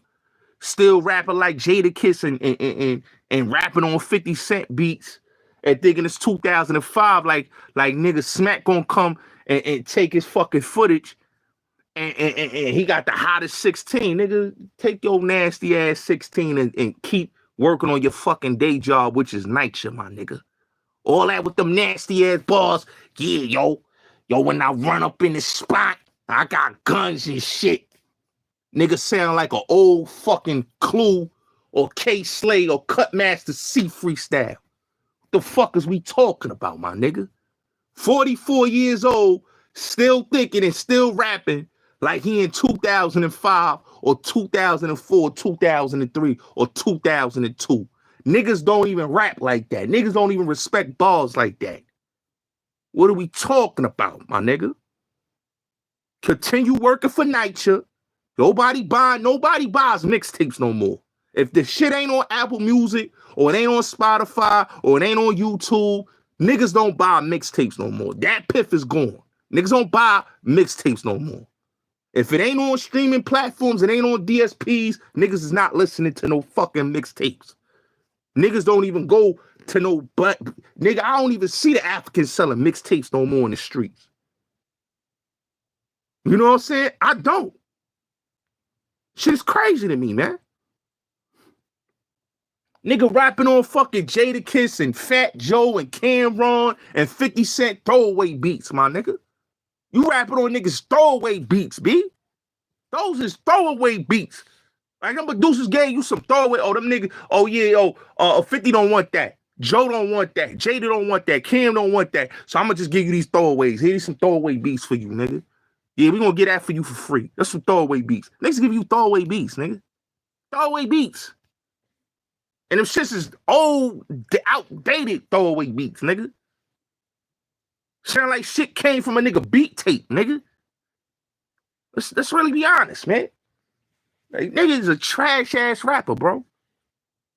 Still rapping like Jadakiss and rapping on 50 Cent beats and thinking it's 2005, like nigga Smack gonna come and take his fucking footage and he got the hottest 16. Nigga, take your nasty ass 16 and keep working on your fucking day job, which is night shift, my nigga. All that with them nasty ass bars. Yeah, yo, when I run up in the spot, I got guns and shit. Nigga sound like an old fucking Clue or K Slade or Cutmaster C freestyle. What the fuck is we talking about, my nigga? 44 years old, still thinking and still rapping like he in 2005 or 2004, 2003 or 2002. Niggas don't even rap like that. Niggas don't even respect bars like that. What are we talking about, my nigga? Continue working for Nature. Nobody buys mixtapes no more. If the shit ain't on Apple Music or it ain't on Spotify or it ain't on YouTube, niggas don't buy mixtapes no more. That piff is gone. Niggas don't buy mixtapes no more. If it ain't on streaming platforms, it ain't on DSPs, niggas is not listening to no fucking mixtapes. Niggas don't even go to no nigga, I don't even see the Africans selling mixtapes no more in the streets. You know what I'm saying? I don't. Shit's crazy to me, man. Nigga rapping on fucking Jadakiss and Fat Joe and Cameron and 50 Cent throwaway beats, my nigga. You rapping on niggas throwaway beats, B. Those is throwaway beats. Like them producers gave you some throwaway. Oh, them niggas, oh yeah, 50 don't want that. Joe don't want that. Jada don't want that. Cam don't want that. So I'm gonna just give you these throwaways. Here's some throwaway beats for you, nigga. Yeah, we gonna get that for you for free. That's some throwaway beats. Niggas give you throwaway beats, nigga. Throwaway beats. And them shits is old, outdated throwaway beats, nigga. Sound like shit came from a nigga beat tape, nigga. Let's really be honest, man. Like, nigga is a trash-ass rapper, bro.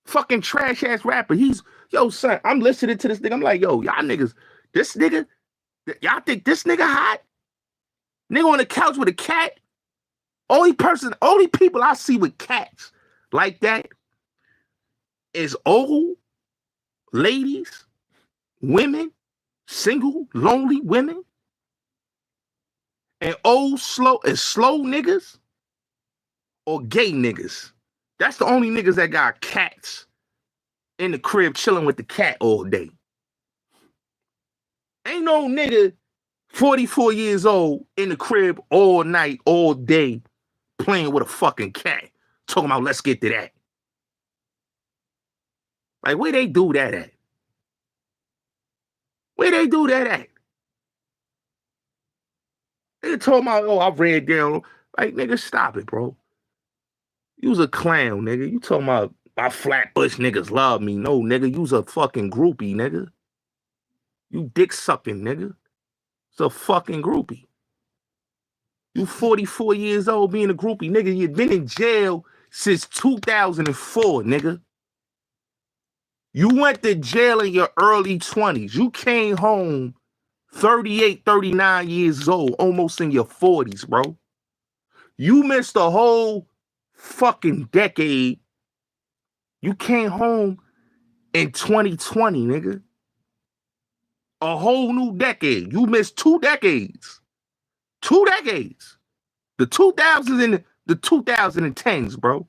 Fucking trash-ass rapper. Yo, son, I'm listening to this nigga. I'm like, yo, y'all niggas, this nigga, y'all think this nigga hot? Nigga on the couch with a cat? Only people I see with cats like that is old ladies, women, single, lonely women, and slow niggas or gay niggas. That's the only niggas that got cats in the crib chilling with the cat all day. Ain't no nigga 44 years old in the crib all night, all day, playing with a fucking cat. Talking about let's get to that. Like, where they do that at? Where they do that at? They talking about, oh, I read down. Like, nigga, stop it, bro. You was a clown, nigga. You talking about my Flatbush niggas love me. No, nigga, you was a fucking groupie, nigga. You dick sucking, nigga. It's a fucking groupie. You 44 years old being a groupie, nigga. You've been in jail since 2004, nigga. You went to jail in your early 20s. You came home 38, 39 years old, almost in your 40s, bro. You missed a whole fucking decade. You came home in 2020, nigga. A whole new decade. You missed 2 decades. 2 decades. The 2000s and the 2010s, bro.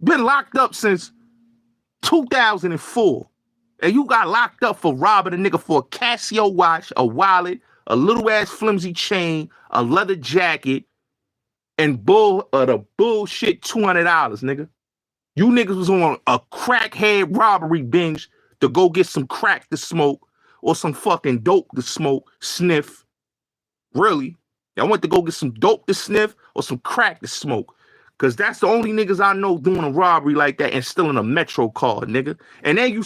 Been locked up since 2004. And you got locked up for robbing a nigga for a Casio watch, a wallet, a little ass flimsy chain, a leather jacket, and the bullshit $200, nigga. You niggas was on a crackhead robbery binge to go get some crack to smoke or some fucking dope to smoke, sniff. Really? Y'all went to go get some dope to sniff or some crack to smoke. Because that's the only niggas I know doing a robbery like that and stealing a Metro card, nigga. And then you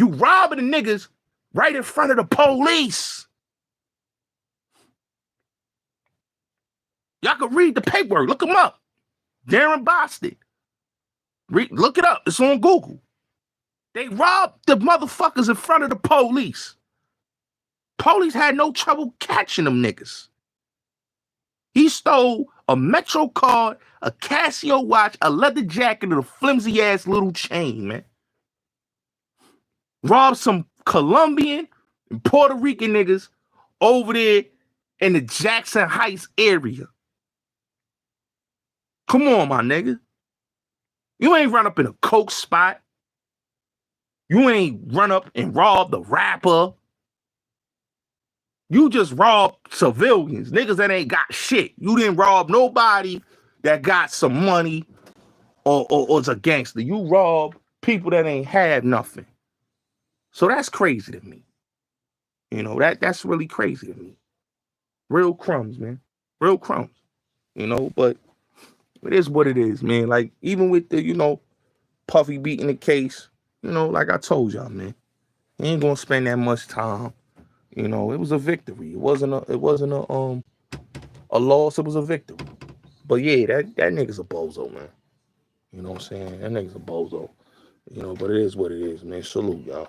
robbing the niggas right in front of the police. Y'all can read the paperwork. Look them up. Darren Boston. Look it up. It's on Google. They robbed the motherfuckers in front of the police. Police had no trouble catching them niggas. He stole a Metro card, a Casio watch, a leather jacket, and a flimsy-ass little chain, man. Robbed some Colombian and Puerto Rican niggas over there in the Jackson Heights area. Come on, my nigga. You ain't run up in a coke spot. You ain't run up and robbed the rapper. You just robbed civilians, niggas that ain't got shit. You didn't rob nobody that got some money or is a gangster. You robbed people that ain't had nothing. So that's crazy to me. You know, that's really crazy to me. Real crumbs, man. Real crumbs. You know, but it is what it is, man. Like, even with the, you know, Puffy beating the case, you know, like I told y'all, man, he ain't gonna spend that much time. You know, it was a victory. It wasn't a loss, it was a victory. But yeah, that nigga's a bozo, man. You know what I'm saying? That nigga's a bozo. You know, but it is what it is, man. Salute, y'all.